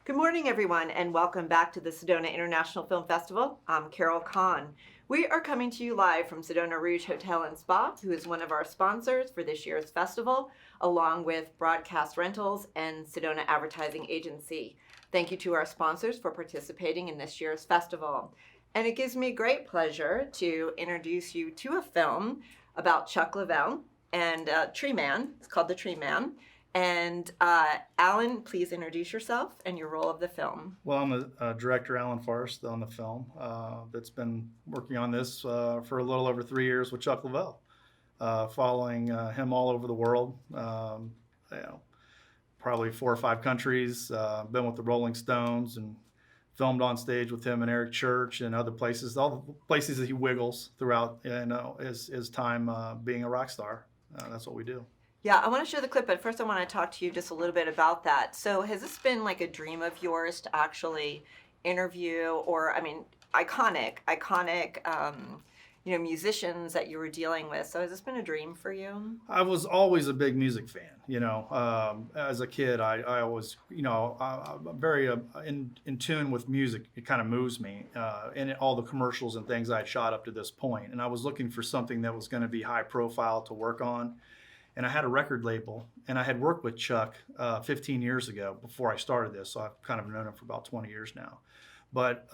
Good morning, everyone, and welcome back to the Sedona International Film Festival. I'm Carol Kahn. We are coming to you live from Sedona Rouge Hotel and Spa, who is one of our sponsors for this year's festival, along with Broadcast Rentals and Sedona Advertising Agency. Thank you to our sponsors for participating in this year's festival. And it gives me great pleasure to introduce you to a film about Chuck Leavell and Tree Man. It's called The Tree Man. And Allan, please introduce yourself and your role of the film. Well, I'm the director, Allan Farst, on the film that's been working on this for a little over 3 years with Chuck Leavell, following him all over the world, probably 4 or 5 countries, been with the Rolling Stones and filmed on stage with him and Eric Church and other places, all the places that he wiggles throughout his time being a rock star. That's what we do. Yeah, I want to show the clip, but first I want to talk to you just a little bit about that. So has this been like a dream of yours to actually interview, or, I mean, iconic, musicians that you were dealing with? So has this been a dream for you? I was always a big music fan, as a kid. I always, I'm very in tune with music. It kind of moves me, and all the commercials and things I had shot up to this point. And I was looking for something that was going to be high profile to work on. And I had a record label, and I had worked with Chuck 15 years ago before I started this, so I've kind of known him for about 20 years now. But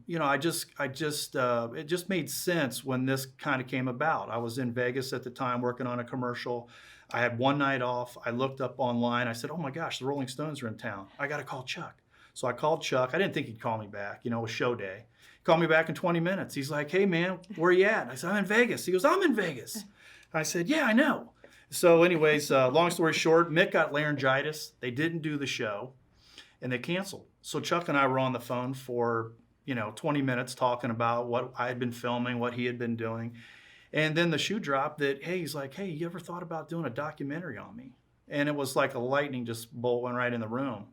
it just made sense when this kind of came about. I was in Vegas at the time working on a commercial. I had one night off. I looked up online. I said, "Oh my gosh, the Rolling Stones are in town. I got to call Chuck." So I called Chuck. I didn't think he'd call me back. It was show day. He called me back in 20 minutes. He's like, "Hey man, where you at?" I said, "I'm in Vegas." He goes, "I'm in Vegas." I said, "Yeah, I know." So anyways, long story short, Mick got laryngitis. They didn't do the show, and they canceled. So Chuck and I were on the phone for 20 minutes talking about what I had been filming, what he had been doing. And then the shoe dropped that, he's like, "Hey, you ever thought about doing a documentary on me?" And it was like a lightning just bolt went right in the room.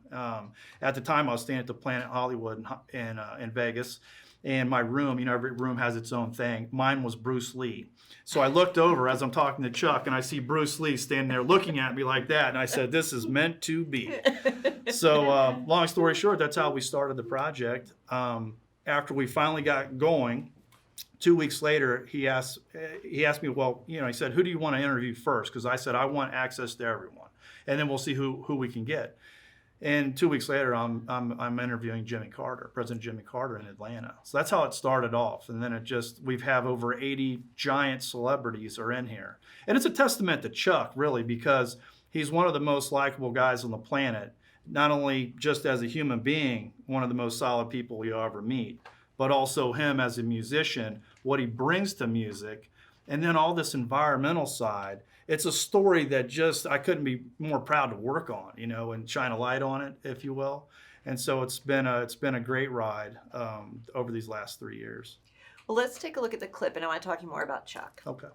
At the time, I was staying at the Planet Hollywood in Vegas. And my room, every room has its own thing. Mine was Bruce Lee. So I looked over as I'm talking to Chuck, and I see Bruce Lee standing there looking at me like that. And I said, "This is meant to be." So long story short, that's how we started the project. After we finally got going, 2 weeks later, he asked me, well, he said, "Who do you want to interview first?" Because I said, "I want access to everyone, and then we'll see who we can get." And 2 weeks later, I'm interviewing President Jimmy Carter in Atlanta. So that's how it started off. And then we've have over 80 giant celebrities are in here. And it's a testament to Chuck, really, because he's one of the most likable guys on the planet, not only just as a human being, one of the most solid people you'll ever meet, but also him as a musician, what he brings to music, and then all this environmental side. It's a story that I couldn't be more proud to work on, and shine a light on it, if you will. And so it's been a great ride over these last 3 years. Well, let's take a look at the clip, and I want to talk to you more about Chuck. Okay.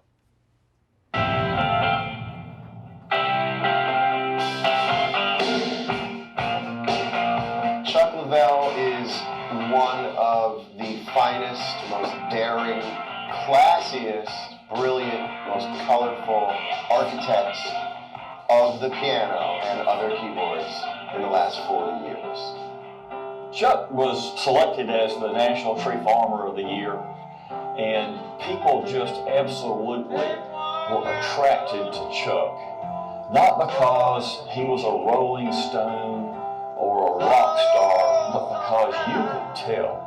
Chuck Leavell is one of the finest, most daring, classiest, brilliant, most colorful architects of the piano and other keyboards in the last 40 years. Chuck was selected as the National Tree Farmer of the Year, and people just absolutely were attracted to Chuck. Not because he was a Rolling Stone or a rock star, but because you could tell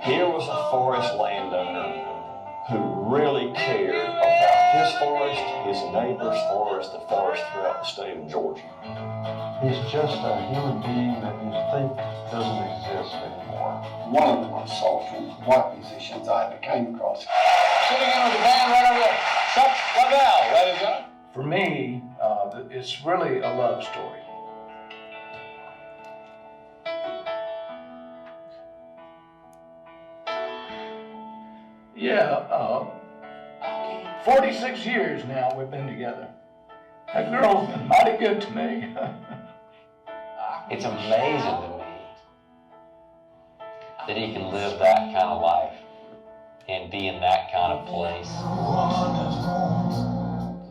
here was a forest landowner who really cared about his forest, his neighbor's forest, the forest throughout the state of Georgia. He's just a human being that you think doesn't exist anymore. One of the most soulful white musicians I ever came across. Sitting in with the band right over there, Chuck Leavell, ladies and gentlemen. For me, it's really a love story. Yeah, 46 years now we've been together. That girl's been mighty good to me. It's amazing to me that he can live that kind of life and be in that kind of place.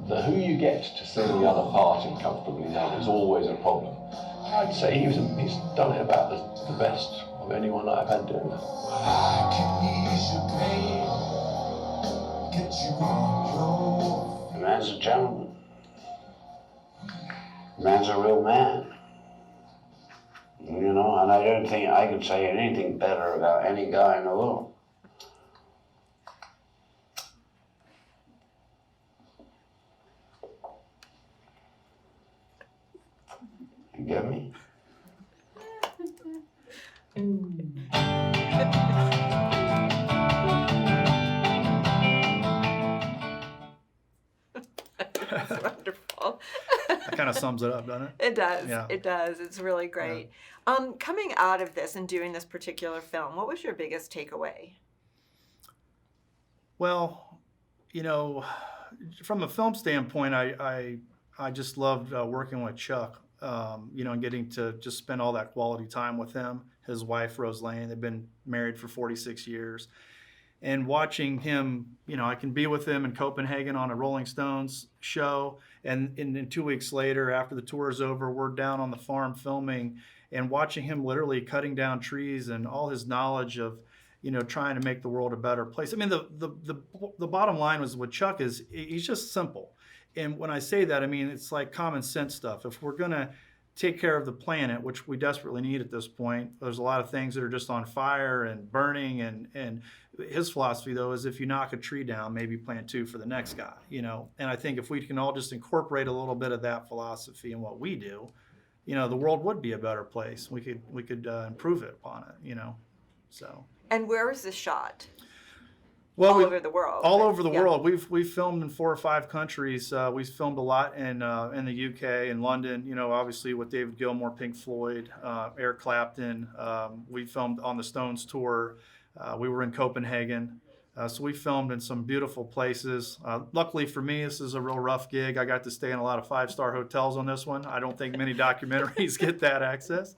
The who you get to sing the other part and comfortably know is always a problem. I'd say he's done it about the best of anyone I've had doing that. The man's a gentleman. The man's a real man. You know, and I don't think I could say anything better about any guy in the world. You get me? That's wonderful. That kind of sums it up, doesn't it? It does. Yeah. It does. It's really great. Coming out of this and doing this particular film, what was your biggest takeaway? Well, you know, from a film standpoint, I just loved working with Chuck. You know, and getting to just spend all that quality time with him, his wife Rose Lane. They've been married for 46 years, and watching him, you know, I can be with him in Copenhagen on a Rolling Stones show, and 2 weeks later, after the tour is over, we're down on the farm filming, and watching him literally cutting down trees and all his knowledge of, you know, trying to make the world a better place. I mean, the bottom line was with Chuck is he's just simple. And when I say that, I mean, it's like common sense stuff. If we're going to take care of the planet, which we desperately need at this point, there's a lot of things that are just on fire and burning. And his philosophy, though, is if you knock a tree down, maybe plant two for the next guy, you know. And I think if we can all just incorporate a little bit of that philosophy in what we do, you know, the world would be a better place. We could improve it upon it, you know. So. And where was this shot? Well, all over the world. All over the world. We've filmed in 4 or 5 countries. We've filmed a lot in the UK, in London. You know, obviously with David Gilmour, Pink Floyd, Eric Clapton. We filmed on the Stones tour. We were in Copenhagen. So we filmed in some beautiful places. Luckily for me, this is a real rough gig. I got to stay in a lot of 5-star hotels on this one. I don't think many documentaries get that access.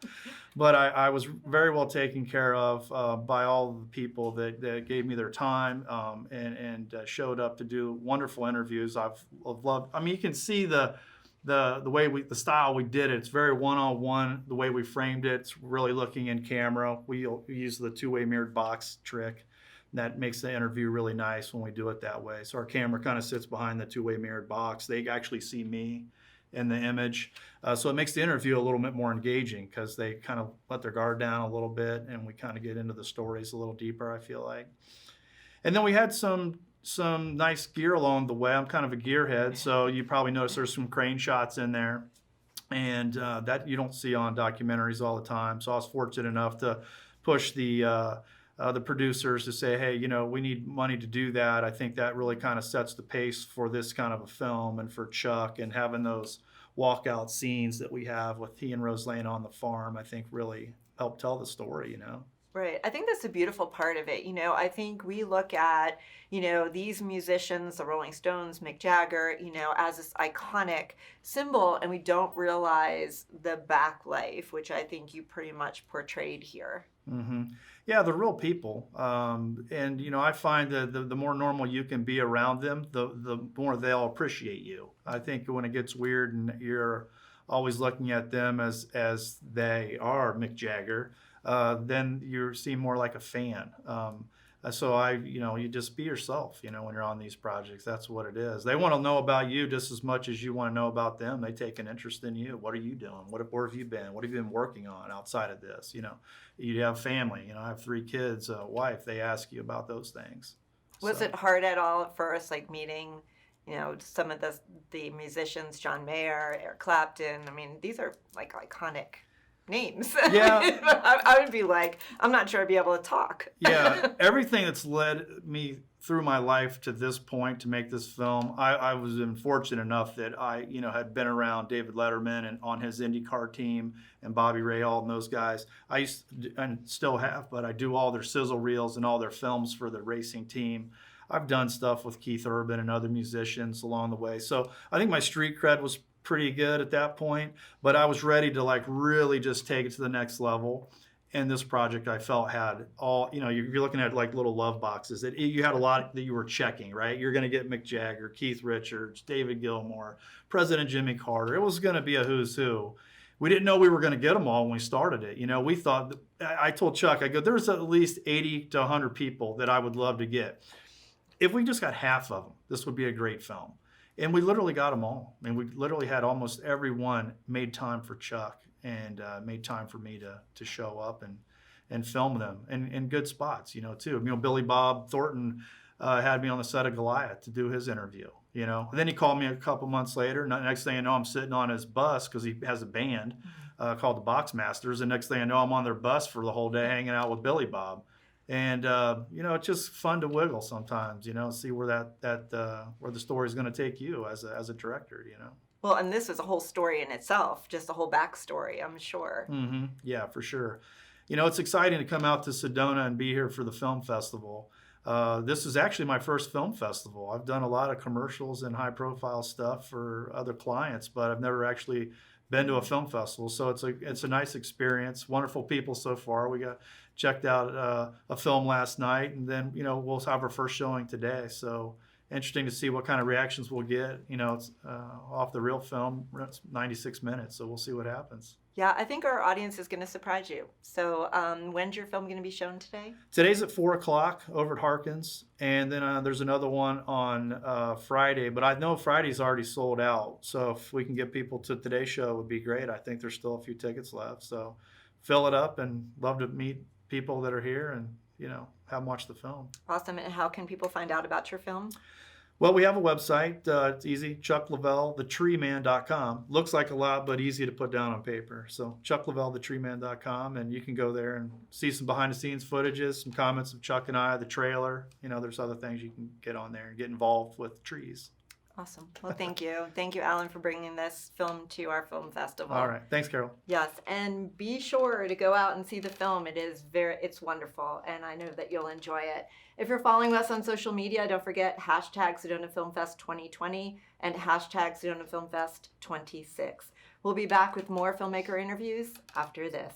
But I was very well taken care of by all the people that gave me their time and showed up to do wonderful interviews. I've loved. I mean, you can see the way the style we did it. It's very one-on-one. The way we framed it, it's really looking in camera. We use the 2-way mirrored box trick. That makes the interview really nice when we do it that way. So our camera kind of sits behind the 2-way mirrored box. They actually see me in the image. So it makes the interview a little bit more engaging because they kind of let their guard down a little bit and we kind of get into the stories a little deeper, I feel like. And then we had some nice gear along the way. I'm kind of a gearhead, so you probably notice there's some crane shots in there. And that you don't see on documentaries all the time. So I was fortunate enough to push the producers to say, hey, you know, we need money to do that. I think that really kind of sets the pace for this kind of a film and for Chuck, and having those walkout scenes that we have with he and Rose Lane on the farm, I think really helped tell the story, you know. Right. I think that's a beautiful part of it. You know, I think we look at, you know, these musicians, the Rolling Stones, Mick Jagger, you know, as this iconic symbol, and we don't realize the back life, which I think you pretty much portrayed here. Mm-hmm. Yeah, they're real people. And, you know, I find that the more normal you can be around them, the more they'll appreciate you. I think when it gets weird and you're always looking at them as they are Mick Jagger, then you seem more like a fan. So you just be yourself, you know, when you're on these projects. That's what it is. They want to know about you just as much as you want to know about them. They take an interest in you. What are you doing? Where have you been? What have you been working on outside of this? You know, you have family. You know, I have 3 kids, a wife. They ask you about those things. Was it hard at all at first, like meeting, you know, some of the musicians, John Mayer, Eric Clapton? I mean, these are like iconic names. Yeah. I would be like, I'm not sure I'd be able to talk. Yeah, everything that's led me through my life to this point to make this film, I was fortunate enough that I, you know, had been around David Letterman and on his IndyCar team and Bobby Rahal and those guys. I used to, and still have, but I do all their sizzle reels and all their films for the racing team. I've done stuff with Keith Urban and other musicians along the way. So I think my street cred was pretty good at that point, but I was ready to like really just take it to the next level. And this project I felt had all, you know, you're looking at like little love boxes that you had a lot that you were checking, right? You're going to get Mick Jagger, Keith Richards, David Gilmour, President Jimmy Carter. It was going to be a who's who. we didn't know we were going to get them all when we started it. You know, we thought, I told Chuck, I go, there's at least 80 to 100 people that I would love to get. If we just got half of them, this would be a great film. And we literally got them all. I mean, we literally had almost everyone made time for Chuck and made time for me to show up and film them in good spots, you know, too. You know, Billy Bob Thornton had me on the set of Goliath to do his interview, you know. And then he called me a couple months later. And next thing I know, I'm sitting on his bus because he has a band called the Box Masters. And next thing I know, I'm on their bus for the whole day hanging out with Billy Bob. And you know, it's just fun to wiggle sometimes, you know, see where where the story is going to take you as a director, you know. Well, and this is a whole story in itself, just a whole backstory, I'm sure. Mm-hmm. Yeah, for sure. You know, it's exciting to come out to Sedona and be here for the film festival. This is actually my first film festival. I've done a lot of commercials and high-profile stuff for other clients, but I've never actually been to a film festival. So it's a nice experience. Wonderful people so far. We checked out a film last night, and then, you know, we'll have our first showing today. So interesting to see what kind of reactions we'll get. You know, it's off the real film. It's 96 minutes, so we'll see what happens. Yeah, I think our audience is going to surprise you. So when's your film going to be shown today? Today's at 4 o'clock over at Harkins, and then there's another one on Friday, but I know Friday's already sold out. So if we can get people to today's show, it would be great. I think there's still a few tickets left. So fill it up, and love to meet people that are here and, you know, have them watch the film. Awesome. And how can people find out about your film? Well, we have a website. It's easy. Chuck Leavell, thetreeman.com. Looks like a lot, but easy to put down on paper. So Chuck Leavell, thetreeman.com, and you can go there and see some behind-the-scenes footages, some comments of Chuck and I, the trailer. You know, there's other things you can get on there and get involved with trees. Awesome. Well, thank you. Thank you, Allan, for bringing this film to our film festival. All right. Thanks, Carol. Yes, and be sure to go out and see the film. It's wonderful, and I know that you'll enjoy it. If you're following us on social media, don't forget hashtag Sedona Film Fest 2020 and hashtag Sedona Film Fest 26. We'll be back with more filmmaker interviews after this.